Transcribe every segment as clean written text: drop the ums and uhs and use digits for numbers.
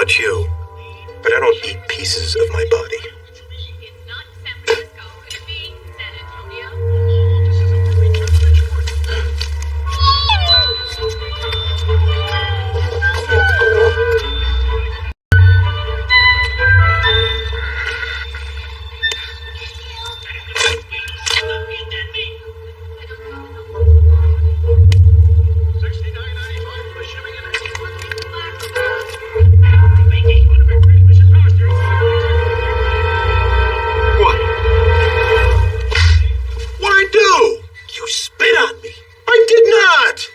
about you, but I don't eat pieces of my body.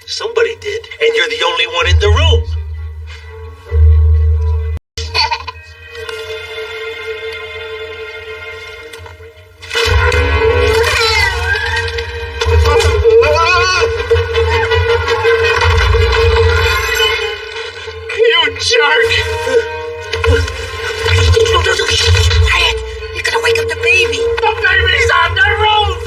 Somebody did, and you're the only one in the room. You jerk! Quiet! You're gonna wake up the baby. The baby's on the roof!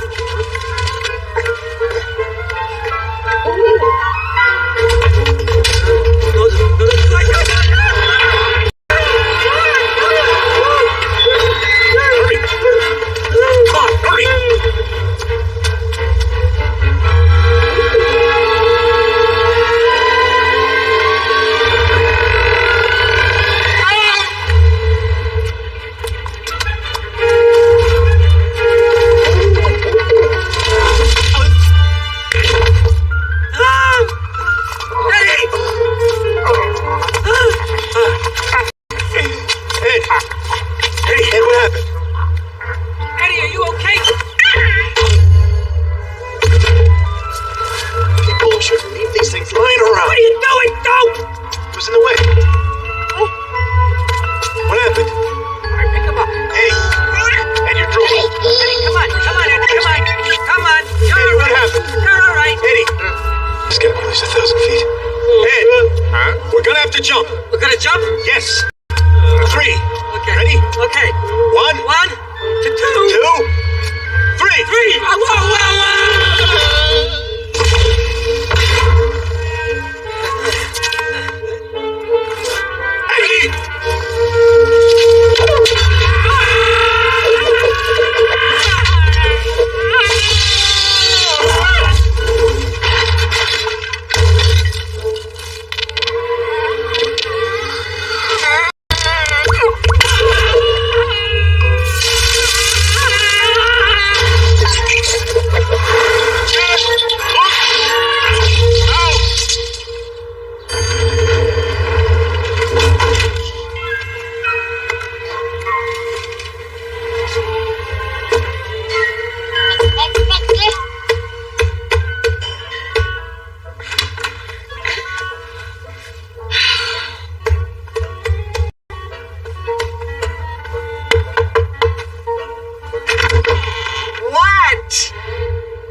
Jump. We're gonna jump? Yes. 3. Okay. Ready? Okay. 1. 1 to 2. 2. 3. 3.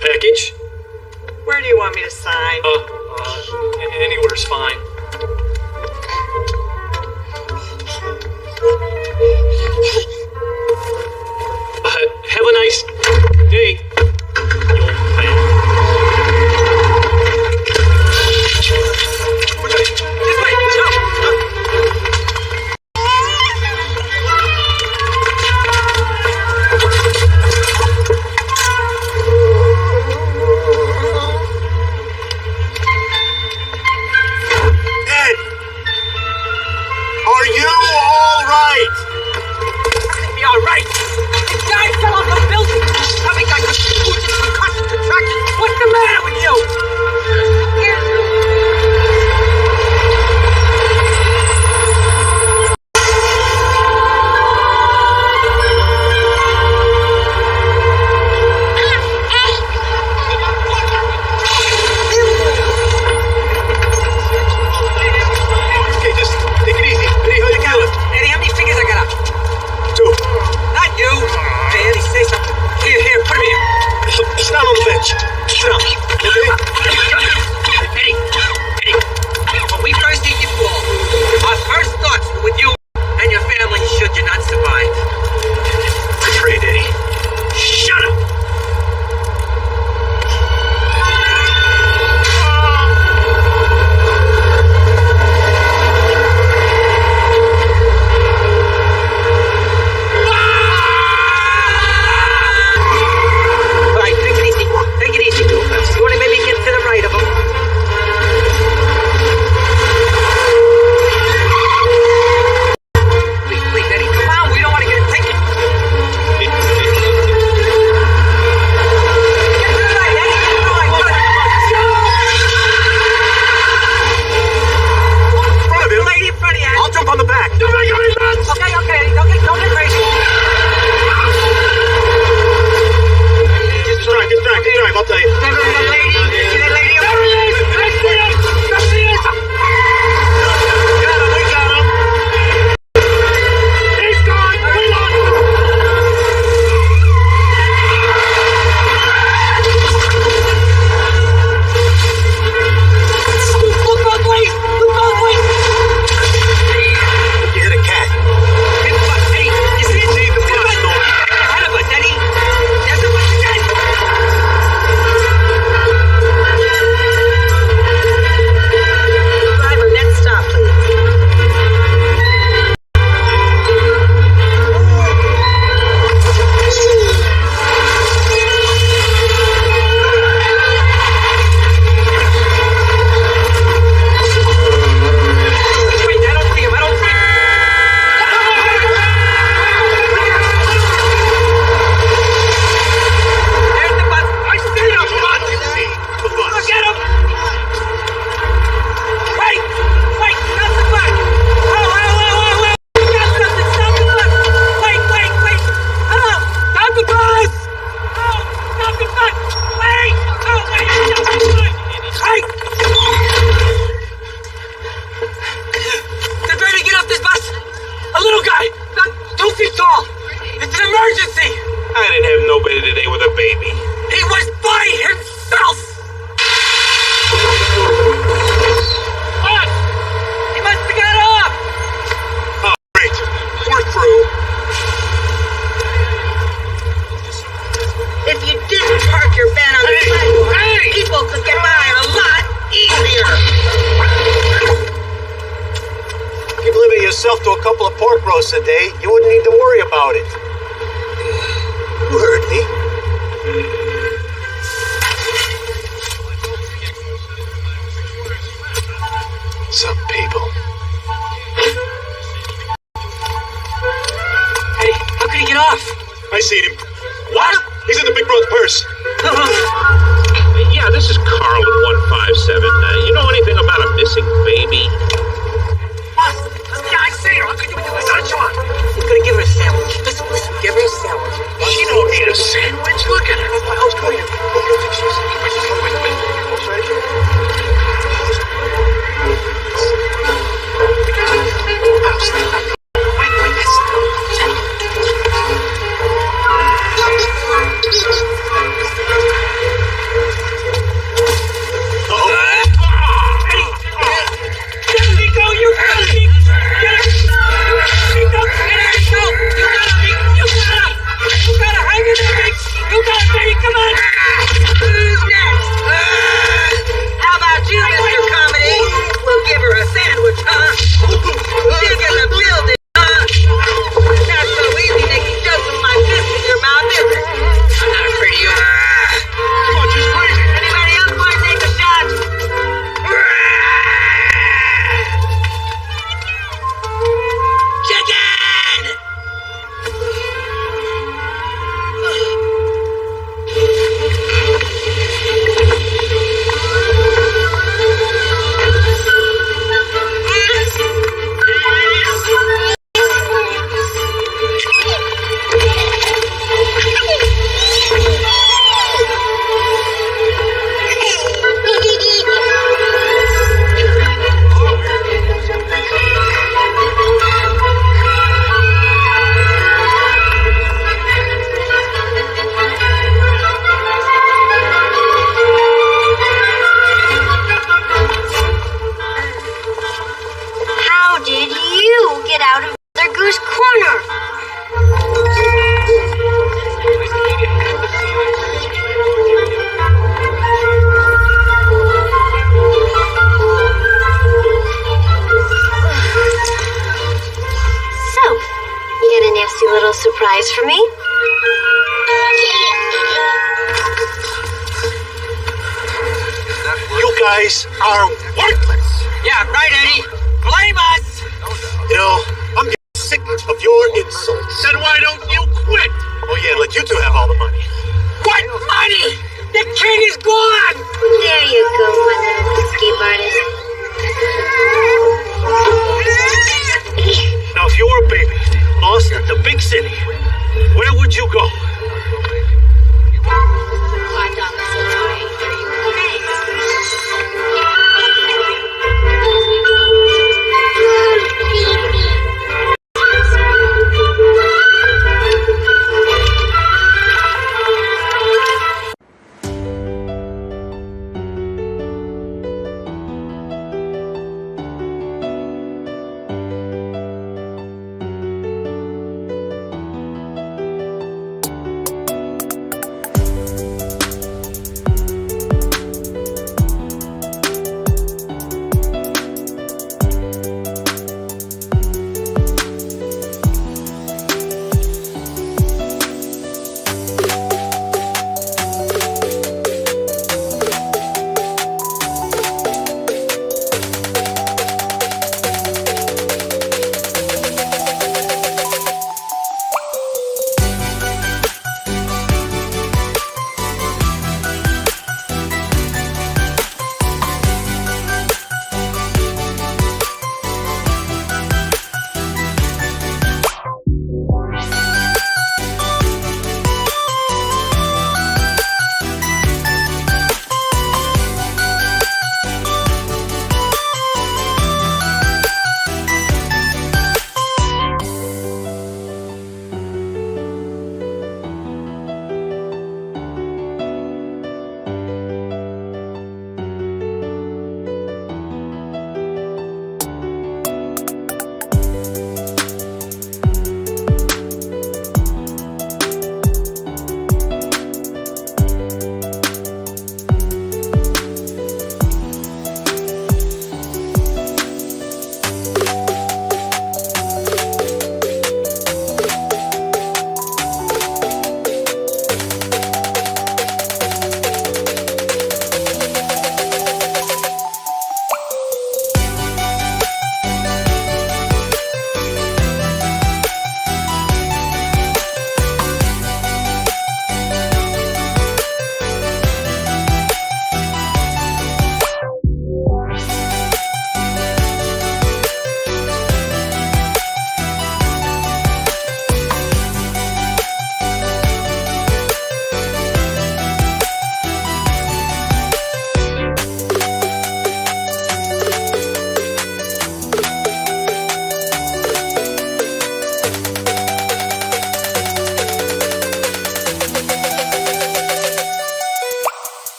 Package? Where do you want me to sign? Anywhere's fine. Have a nice day, you old fan. This way, jump. Are you all right? Be all right. The guy fell off a building. Stomach got contusions, concussion, contractions. What's the matter with you? Okay, just take it easy. Eddie, how you feeling? Eddie, how many fingers I got up? 2. Not you. Hey, Eddie, say something. Here, put him here. Sit down on the bench. Sit down. Okay? yourself to a couple of pork roasts a day, you wouldn't need to worry about it. You heard me. Some people. Hey, how could he get off? I seen him. What? He's in the big broad purse. Yeah, this is Carl at 157. You know anything about a missing baby? Yeah, I see her. How could you do this? John, you're gonna give her a sandwich. Listen, give her a sandwich. She don't need a sandwich. Look at her. Oh, come here. Surprise for me? You guys are worthless. Yeah, right, Eddie. Blame us. You know, I'm getting sick of your insults. Then why don't you quit? Oh yeah, let you two have all the money. What money? The king is gone. There you go, my little escape artist.